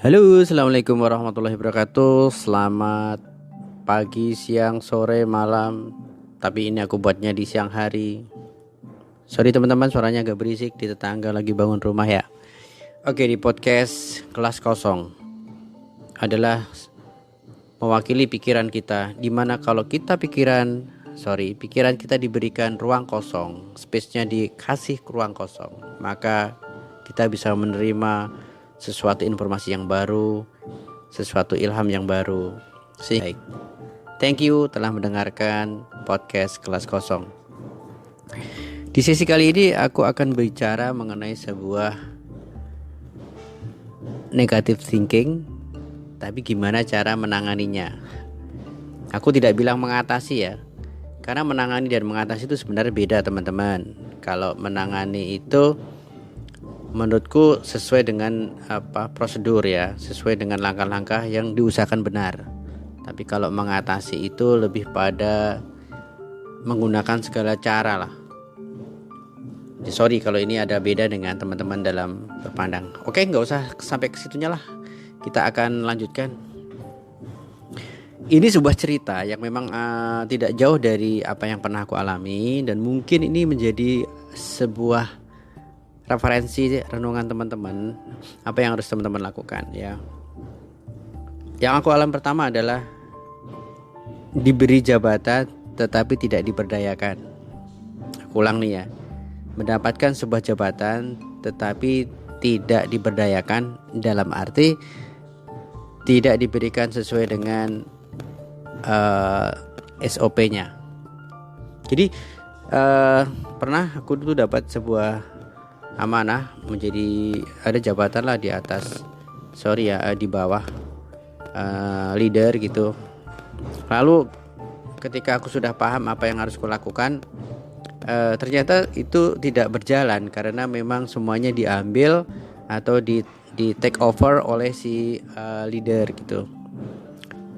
Halo, assalamualaikum warahmatullahi wabarakatuh. Selamat pagi, siang, sore, malam. Tapi ini aku buatnya di siang hari. Sorry teman-teman, suaranya agak berisik, di tetangga lagi bangun rumah ya. Oke, di podcast kelas kosong adalah mewakili pikiran kita. Dimana kalau kita pikiran kita diberikan ruang kosong, space-nya dikasih ruang kosong, maka kita bisa menerima sesuatu informasi yang baru, sesuatu ilham yang baru. Baik. Thank you telah mendengarkan podcast kelas kosong. Di sesi kali ini aku akan bicara mengenai sebuah negative thinking, tapi gimana cara menanganinya. Aku tidak bilang mengatasi ya, karena menangani dan mengatasi itu sebenarnya beda teman-teman. Kalau menangani itu menurutku sesuai dengan prosedur ya, sesuai dengan langkah-langkah yang diusahakan benar. Tapi kalau mengatasi itu lebih pada menggunakan segala cara lah. Sorry kalau ini ada beda dengan teman-teman dalam berpandang. Oke, nggak usah sampai ke situnya lah. Kita akan lanjutkan. Ini sebuah cerita yang memang tidak jauh dari apa yang pernah aku alami, dan mungkin ini menjadi sebuah referensi renungan teman-teman, apa yang harus teman-teman lakukan ya. Yang aku alami pertama adalah diberi jabatan tetapi tidak diberdayakan. Aku ulang nih ya, mendapatkan sebuah jabatan tetapi tidak diberdayakan, dalam arti tidak diberikan sesuai dengan SOP-nya. Jadi pernah aku dulu dapat sebuah amanah, menjadi ada jabatan lah di atas, di bawah leader gitu. Lalu ketika aku sudah paham apa yang harus kulakukan, ternyata itu tidak berjalan karena memang semuanya diambil atau di take over oleh si leader gitu.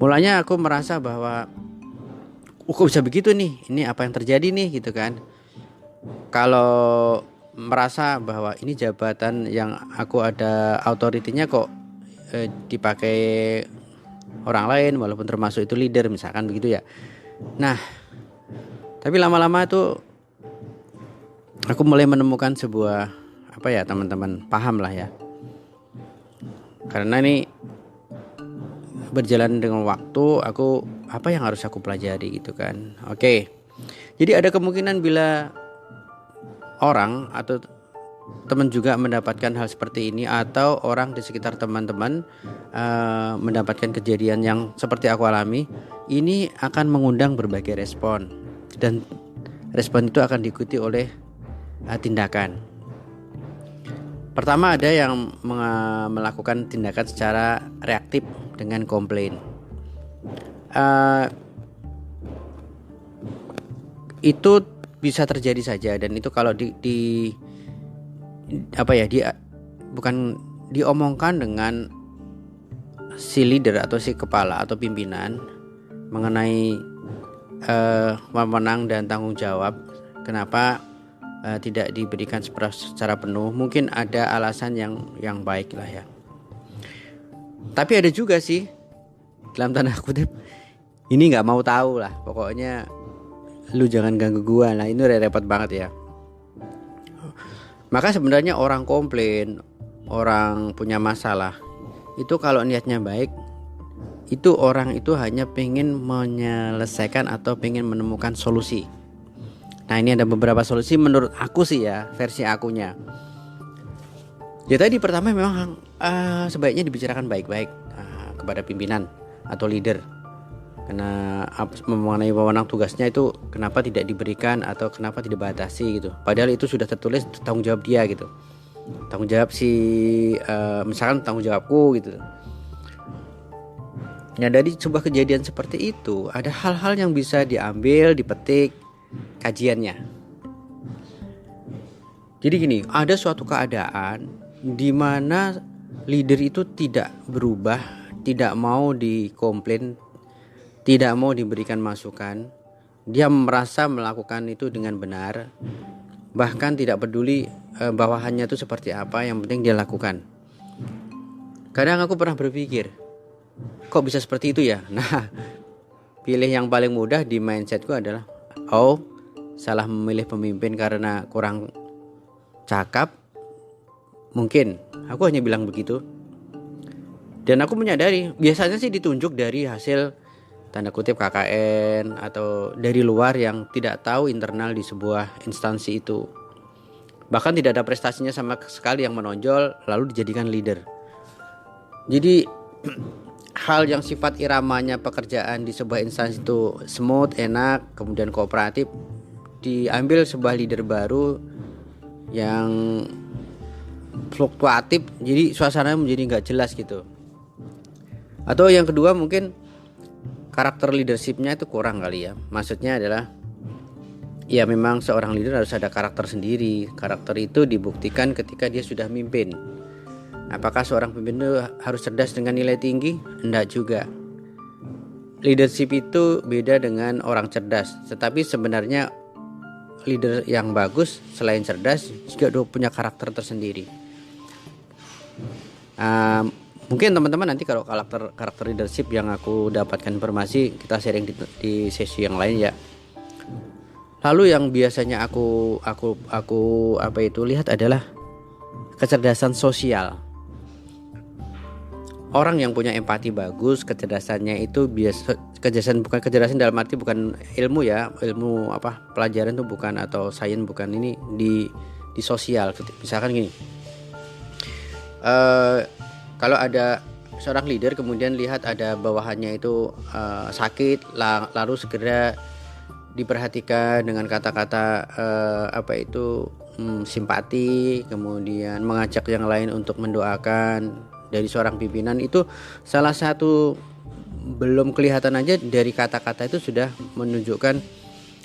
Mulanya aku merasa bahwa kok bisa begitu nih, ini apa yang terjadi nih gitu kan. Kalau merasa bahwa ini jabatan yang aku ada authority-nya kok dipakai orang lain, walaupun termasuk itu leader misalkan begitu ya. Nah, tapi lama-lama itu aku mulai menemukan sebuah teman-teman paham lah ya. Karena ini berjalan dengan waktu, apa yang harus aku pelajari gitu kan. Oke. Jadi ada kemungkinan bila orang atau teman juga mendapatkan hal seperti ini, atau orang di sekitar teman-teman mendapatkan kejadian yang seperti aku alami, ini akan mengundang berbagai respon, dan respon itu akan diikuti oleh tindakan. Pertama, ada yang melakukan tindakan secara reaktif dengan komplain. Itu bisa terjadi saja, dan itu kalau bukan diomongkan dengan si leader atau si kepala atau pimpinan mengenai wewenang dan tanggung jawab, kenapa tidak diberikan secara penuh. Mungkin ada alasan yang baik lah ya. Tapi ada juga sih, dalam tanda kutip, ini nggak mau tahu lah, pokoknya lu jangan ganggu gua. Nah, ini repot banget ya. Maka sebenarnya orang komplain, orang punya masalah, itu kalau niatnya baik, itu orang itu hanya pengen menyelesaikan atau pengen menemukan solusi. Nah, ini ada beberapa solusi menurut aku sih ya, versi akunya. Ya tadi pertama memang sebaiknya dibicarakan baik-baik kepada pimpinan atau leader. Karena mengenai wewenang tugasnya itu kenapa tidak diberikan atau kenapa tidak dibatasi gitu. Padahal itu sudah tertulis tanggung jawab dia gitu. Tanggung jawab misalkan tanggung jawabku gitu. Nah, dari sebuah kejadian seperti itu ada hal-hal yang bisa diambil, dipetik kajiannya. Jadi gini, ada suatu keadaan di mana leader itu tidak berubah, tidak mau dikomplain, tidak mau diberikan masukan. Dia merasa melakukan itu dengan benar, bahkan tidak peduli bawahannya itu seperti apa, yang penting dia lakukan. Kadang aku pernah berpikir, kok bisa seperti itu ya? Nah, pilih yang paling mudah di mindsetku adalah, oh, salah memilih pemimpin karena kurang cakap. Mungkin aku hanya bilang begitu. Dan aku menyadari biasanya sih ditunjuk dari hasil tanda kutip KKN atau dari luar yang tidak tahu internal di sebuah instansi itu. Bahkan tidak ada prestasinya sama sekali yang menonjol lalu dijadikan leader. Jadi hal yang sifat iramanya pekerjaan di sebuah instansi itu smooth, enak, kemudian kooperatif, diambil sebuah leader baru yang fluktuatif, jadi suasananya menjadi nggak jelas gitu. Atau yang kedua mungkin karakter leadershipnya itu kurang kali ya. Maksudnya adalah ya memang seorang leader harus ada karakter sendiri. Karakter itu dibuktikan ketika dia sudah mimpin. Apakah seorang pemimpin itu harus cerdas dengan nilai tinggi? Enggak juga. Leadership itu beda dengan orang cerdas. Tetapi sebenarnya leader yang bagus selain cerdas juga punya karakter tersendiri. Mungkin teman-teman nanti kalau karakter leadership yang aku dapatkan informasi kita sharing di sesi yang lain ya. Lalu yang biasanya aku lihat adalah kecerdasan sosial. Orang yang punya empati bagus, kecerdasannya itu bukan kecerdasan dalam arti bukan ilmu ya, ilmu pelajaran itu bukan, atau sains bukan, ini di sosial. Misalkan gini, kalau ada seorang leader kemudian lihat ada bawahannya itu sakit, lalu segera diperhatikan dengan kata-kata simpati, kemudian mengajak yang lain untuk mendoakan dari seorang pimpinan, itu salah satu, belum kelihatan aja dari kata-kata itu sudah menunjukkan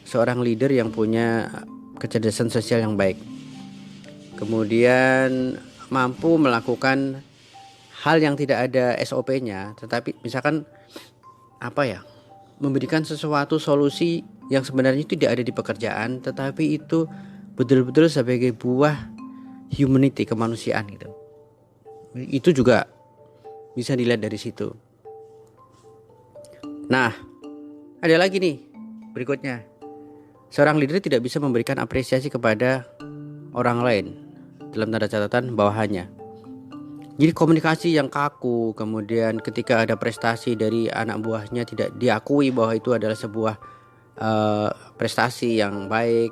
seorang leader yang punya kecerdasan sosial yang baik. Kemudian mampu melakukan hal yang tidak ada SOP-nya, tetapi misalkan memberikan sesuatu solusi yang sebenarnya tidak ada di pekerjaan, tetapi itu betul-betul sebagai buah humanity, kemanusiaan gitu. Itu juga bisa dilihat dari situ. Nah, ada lagi nih berikutnya. Seorang leader tidak bisa memberikan apresiasi kepada orang lain dalam tanda catatan bawahannya. Jadi komunikasi yang kaku, kemudian ketika ada prestasi dari anak buahnya tidak diakui bahwa itu adalah sebuah prestasi yang baik,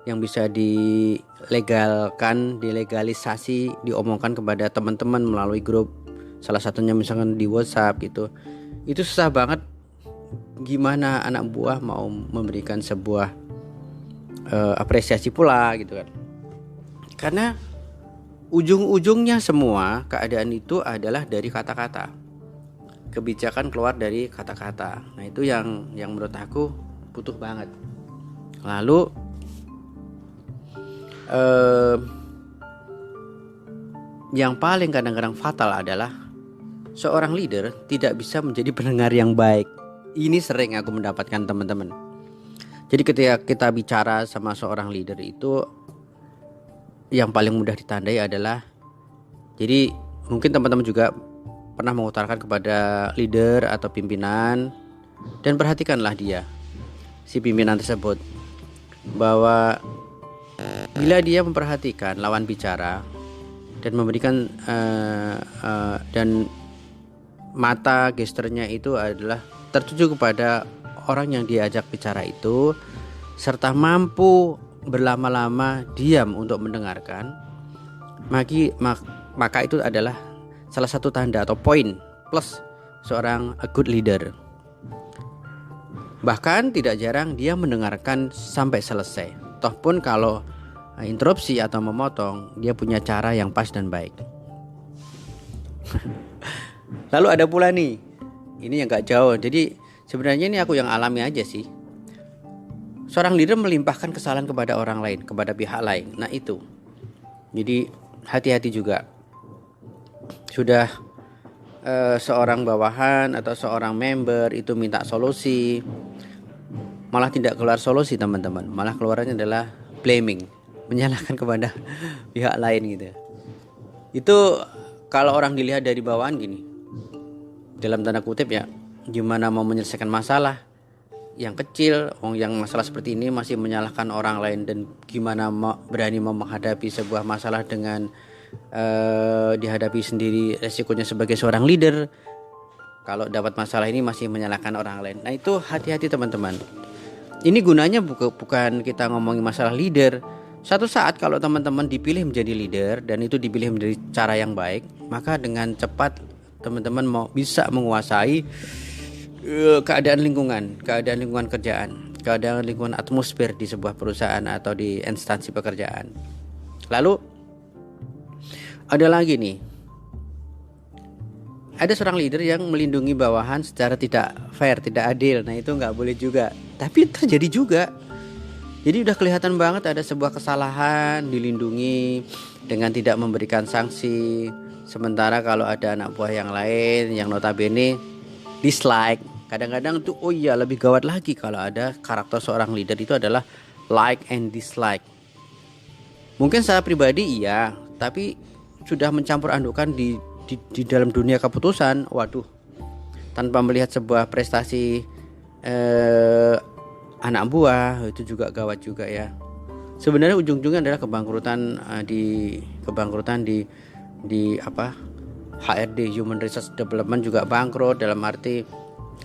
yang bisa dilegalisasi, diomongkan kepada teman-teman melalui grup, salah satunya misalkan di WhatsApp gitu. Itu susah banget. Gimana anak buah mau memberikan sebuah apresiasi pula gitu kan? Karena ujung-ujungnya semua keadaan itu adalah dari kata-kata. Kebijakan keluar dari kata-kata. Nah, itu yang menurut aku butuh banget. Lalu yang paling kadang-kadang fatal adalah seorang leader tidak bisa menjadi pendengar yang baik. Ini sering aku mendapatkan teman-teman. Jadi ketika kita bicara sama seorang leader itu, yang paling mudah ditandai adalah, jadi mungkin teman-teman juga pernah mengutarakan kepada leader atau pimpinan, dan perhatikanlah dia, si pimpinan tersebut, bahwa bila dia memperhatikan lawan bicara dan memberikan dan mata gesturnya itu adalah tertuju kepada orang yang diajak bicara itu, serta mampu berlama-lama diam untuk mendengarkan, maka itu adalah salah satu tanda atau poin plus seorang a good leader. Bahkan tidak jarang dia mendengarkan sampai selesai. Toh pun kalau interupsi atau memotong, dia punya cara yang pas dan baik. Lalu ada pula nih, ini yang gak jauh. Jadi sebenarnya ini aku yang alami aja sih. Seorang leader melimpahkan kesalahan kepada orang lain, kepada pihak lain. Nah itu, jadi hati-hati juga. Sudah seorang bawahan atau seorang member itu minta solusi, malah tidak keluar solusi teman-teman. Malah keluarannya adalah blaming, menyalahkan kepada pihak lain gitu. Itu kalau orang dilihat dari bawahan gini, dalam tanda kutip ya, gimana mau menyelesaikan masalah yang kecil, yang masalah seperti ini masih menyalahkan orang lain, dan gimana berani mau menghadapi sebuah masalah dengan dihadapi sendiri resikonya sebagai seorang leader. Kalau dapat masalah ini masih menyalahkan orang lain. Nah itu hati-hati teman-teman. Ini gunanya bukan kita ngomongin masalah leader. Suatu saat kalau teman-teman dipilih menjadi leader dan itu dipilih menjadi cara yang baik, maka dengan cepat teman-teman bisa menguasai keadaan lingkungan kerjaan, keadaan lingkungan atmosfer di sebuah perusahaan atau di instansi pekerjaan. Lalu ada lagi nih, ada seorang leader yang melindungi bawahan secara tidak fair, tidak adil. Nah itu nggak boleh juga, tapi terjadi juga. Jadi udah kelihatan banget ada sebuah kesalahan, dilindungi dengan tidak memberikan sanksi. Sementara kalau ada anak buah yang lain yang notabene dislike, kadang-kadang tuh lebih gawat lagi kalau ada karakter seorang leader itu adalah like and dislike. Mungkin secara pribadi iya, tapi sudah mencampur adukan di dalam dunia keputusan, waduh, tanpa melihat sebuah prestasi anak buah, itu juga gawat juga ya. Sebenarnya ujung-ujungnya adalah kebangkrutan di HRD, Human Resource Development juga bangkrut dalam arti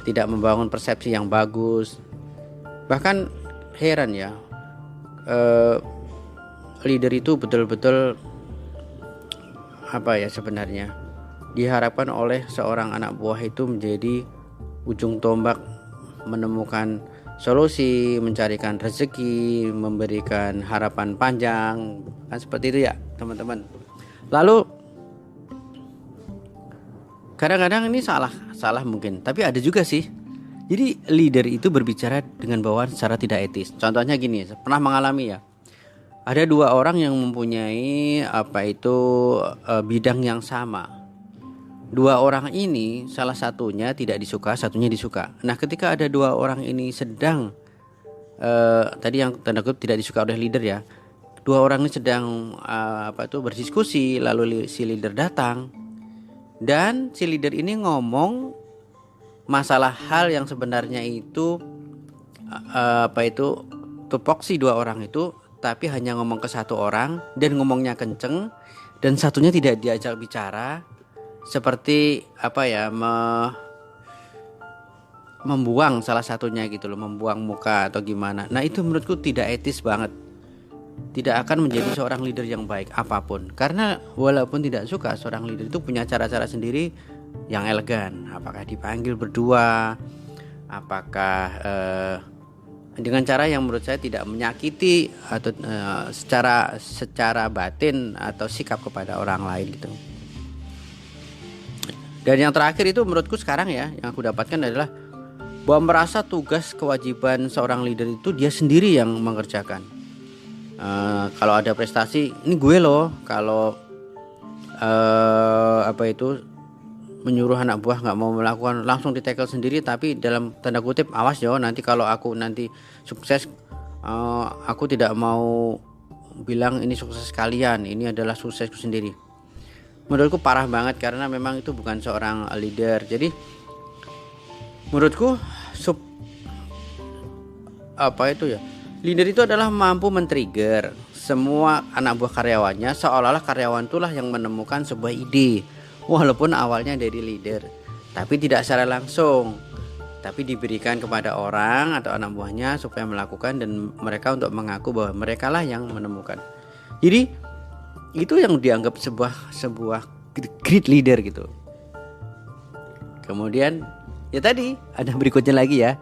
tidak membangun persepsi yang bagus. Bahkan heran ya, leader itu betul-betul sebenarnya diharapkan oleh seorang anak buah itu menjadi ujung tombak menemukan solusi, mencarikan rezeki, memberikan harapan panjang, kan seperti itu ya teman-teman. Lalu kadang-kadang ini salah mungkin, tapi ada juga sih. Jadi leader itu berbicara dengan bawahan secara tidak etis. Contohnya gini, pernah mengalami ya. Ada dua orang yang mempunyai bidang yang sama. Dua orang ini salah satunya tidak disuka, satunya disuka. Nah, ketika ada dua orang ini sedang tadi yang tanda kutip tidak disuka oleh leader ya. Dua orang ini sedang berdiskusi, lalu si leader datang dan si leader ini ngomong masalah hal yang sebenarnya itu tupoksi dua orang itu, tapi hanya ngomong ke satu orang dan ngomongnya kenceng dan satunya tidak diajak bicara, seperti membuang salah satunya gitu loh, membuang muka atau gimana. Nah itu menurutku tidak etis banget, tidak akan menjadi seorang leader yang baik apapun. Karena walaupun tidak suka, seorang leader itu punya cara-cara sendiri yang elegan. Apakah dipanggil berdua, apakah dengan cara yang menurut saya tidak menyakiti atau secara batin atau sikap kepada orang lain gitu. Dan yang terakhir itu menurutku sekarang ya, yang aku dapatkan adalah bahwa merasa tugas kewajiban seorang leader itu dia sendiri yang mengerjakan. Kalau ada prestasi, ini gue loh. Kalau menyuruh anak buah nggak mau melakukan, langsung ditekel sendiri, tapi dalam tanda kutip awas yo, nanti kalau aku nanti sukses, aku tidak mau bilang ini sukses kalian, ini adalah suksesku sendiri. Menurutku parah banget, karena memang itu bukan seorang leader. Jadi menurutku leader itu adalah mampu men-trigger semua anak buah karyawannya, seolah-olah karyawan itulah yang menemukan sebuah ide, walaupun awalnya dari leader, tapi tidak secara langsung, tapi diberikan kepada orang atau anak buahnya supaya melakukan, dan mereka untuk mengaku bahwa mereka lah yang menemukan. Jadi itu yang dianggap sebuah great leader gitu. Kemudian ya tadi ada berikutnya lagi ya.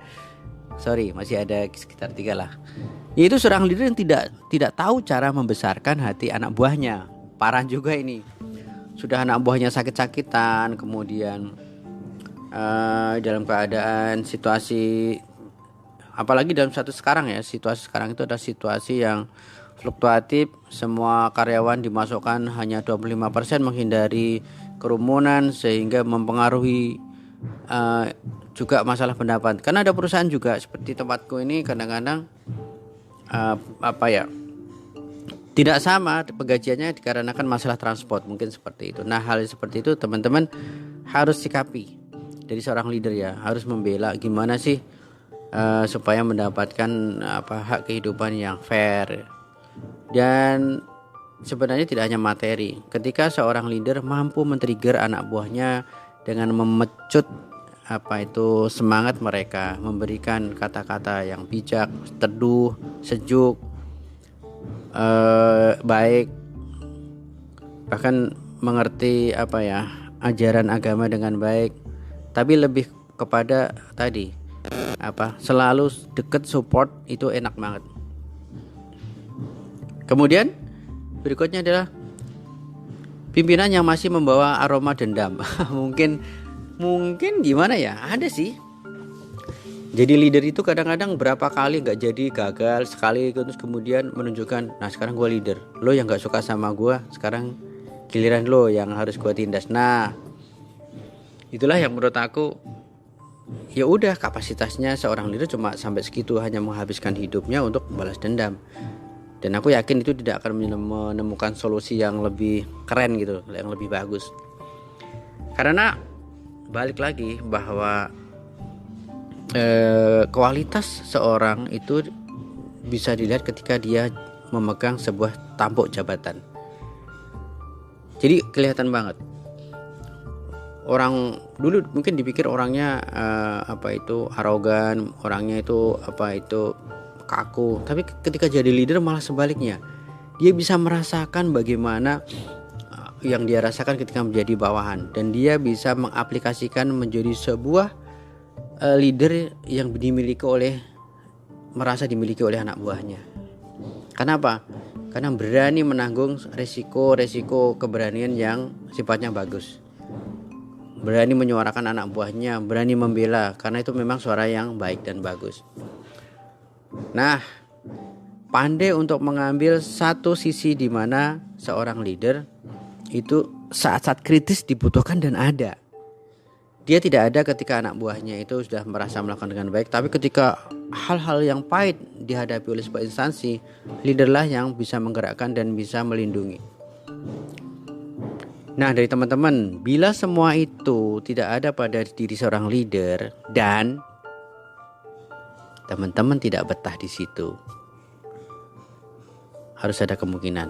Sorry, masih ada sekitar 3 lah. Yaitu seorang leader yang tidak tahu cara membesarkan hati anak buahnya. Parah juga ini. Sudah anak buahnya sakit-sakitan, kemudian dalam keadaan situasi, apalagi dalam situasi sekarang itu adalah situasi yang fluktuatif, semua karyawan dimasukkan hanya 25%, menghindari kerumunan, sehingga mempengaruhi juga masalah pendapat. Karena ada perusahaan juga seperti tempatku ini kadang-kadang Tidak sama penggajiannya dikarenakan masalah transport, mungkin seperti itu. Nah, hal seperti itu teman-teman harus sikapi dari seorang leader ya, harus membela gimana sih supaya mendapatkan hak kehidupan yang fair. Dan sebenarnya tidak hanya materi. Ketika seorang leader mampu men-trigger anak buahnya dengan memecut semangat mereka, memberikan kata-kata yang bijak, teduh, sejuk, baik, bahkan mengerti ajaran agama dengan baik, tapi lebih kepada tadi selalu deket, support, itu enak banget. Kemudian berikutnya adalah pimpinan yang masih membawa aroma dendam. mungkin gimana ya, ada sih. Jadi leader itu kadang-kadang berapa kali gak jadi, gagal sekali, terus kemudian menunjukkan, nah sekarang gue leader, lo yang gak suka sama gue, sekarang giliran lo yang harus gue tindas. Nah itulah yang menurut aku, ya udah, kapasitasnya seorang leader cuma sampai segitu, hanya menghabiskan hidupnya untuk balas dendam. Dan aku yakin itu tidak akan menemukan solusi yang lebih keren gitu, yang lebih bagus. Karena balik lagi bahwa kualitas seorang itu bisa dilihat ketika dia memegang sebuah tampuk jabatan. Jadi kelihatan banget. Orang dulu mungkin dipikir orangnya arogan, orangnya itu kaku. Tapi ketika jadi leader malah sebaliknya. Dia bisa merasakan bagaimana yang dia rasakan ketika menjadi bawahan, dan dia bisa mengaplikasikan menjadi sebuah leader yang merasa dimiliki oleh anak buahnya. Kenapa? Karena berani menanggung resiko keberanian yang sifatnya bagus. Berani menyuarakan anak buahnya, berani membela, karena itu memang suara yang baik dan bagus. Nah, pandai untuk mengambil satu sisi di mana seorang leader itu saat-saat kritis dibutuhkan dan ada. Dia tidak ada ketika anak buahnya itu sudah merasa melakukan dengan baik, tapi ketika hal-hal yang pahit dihadapi oleh sebuah instansi, leaderlah yang bisa menggerakkan dan bisa melindungi. Nah, dari teman-teman, bila semua itu tidak ada pada diri seorang leader dan teman-teman tidak betah di situ, harus ada kemungkinan.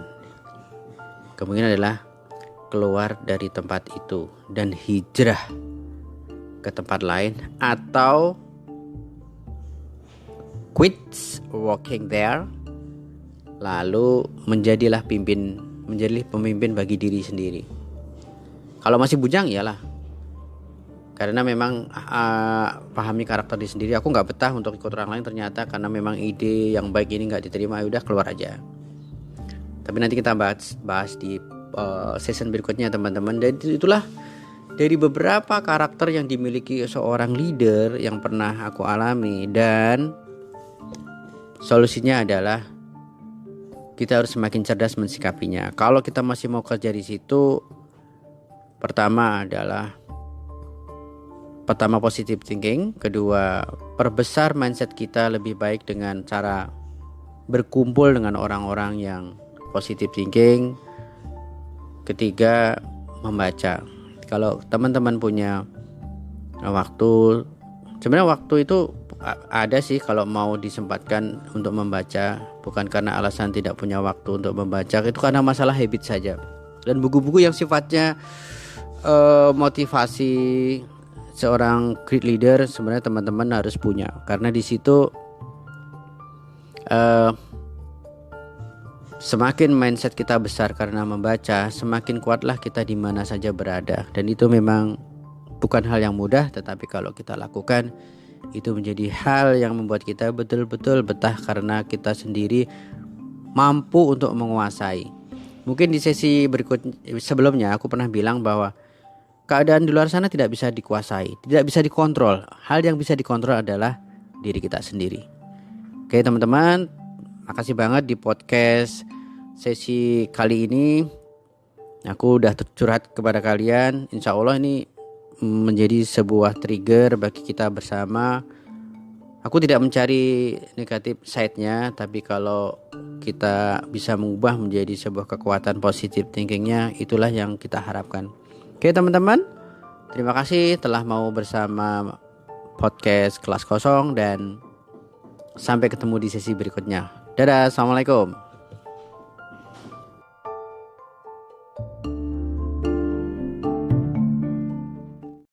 Kemungkinan adalah keluar dari tempat itu dan hijrah ke tempat lain, atau quit working there, lalu menjadilah pemimpin bagi diri sendiri. Kalau masih bujang iyalah, karena memang pahami karakter diri sendiri. Aku nggak betah untuk ikut orang lain ternyata, karena memang ide yang baik ini nggak diterima, udah keluar aja. Tapi nanti kita bahas di season berikutnya teman-teman. Dan itulah dari beberapa karakter yang dimiliki seorang leader yang pernah aku alami, dan solusinya adalah kita harus semakin cerdas mensikapinya. Kalau kita masih mau kerja di situ, pertama positive thinking, kedua perbesar mindset kita lebih baik dengan cara berkumpul dengan orang-orang yang positive thinking, ketiga membaca. Kalau teman-teman punya waktu, sebenarnya waktu itu ada sih kalau mau disempatkan untuk membaca, bukan karena alasan tidak punya waktu untuk membaca, itu karena masalah habit saja. Dan buku-buku yang sifatnya motivasi seorang great leader sebenarnya teman-teman harus punya, karena di situ semakin mindset kita besar karena membaca, semakin kuatlah kita di mana saja berada. Dan itu memang bukan hal yang mudah, tetapi kalau kita lakukan itu menjadi hal yang membuat kita betul-betul betah, karena kita sendiri mampu untuk menguasai. Mungkin di sesi sebelumnya aku pernah bilang bahwa keadaan di luar sana tidak bisa dikuasai, tidak bisa dikontrol. Hal yang bisa dikontrol adalah diri kita sendiri. Oke teman-teman, makasih banget di podcast sesi kali ini. Aku udah curhat kepada kalian. Insya Allah ini menjadi sebuah trigger bagi kita bersama Aku tidak mencari negatif side-nya, tapi kalau kita bisa mengubah menjadi sebuah kekuatan positif thinkingnya, itulah yang kita harapkan. Oke teman-teman, terima kasih telah mau bersama podcast Kelas Kosong dan sampai ketemu di sesi berikutnya. Dadah, assalamualaikum.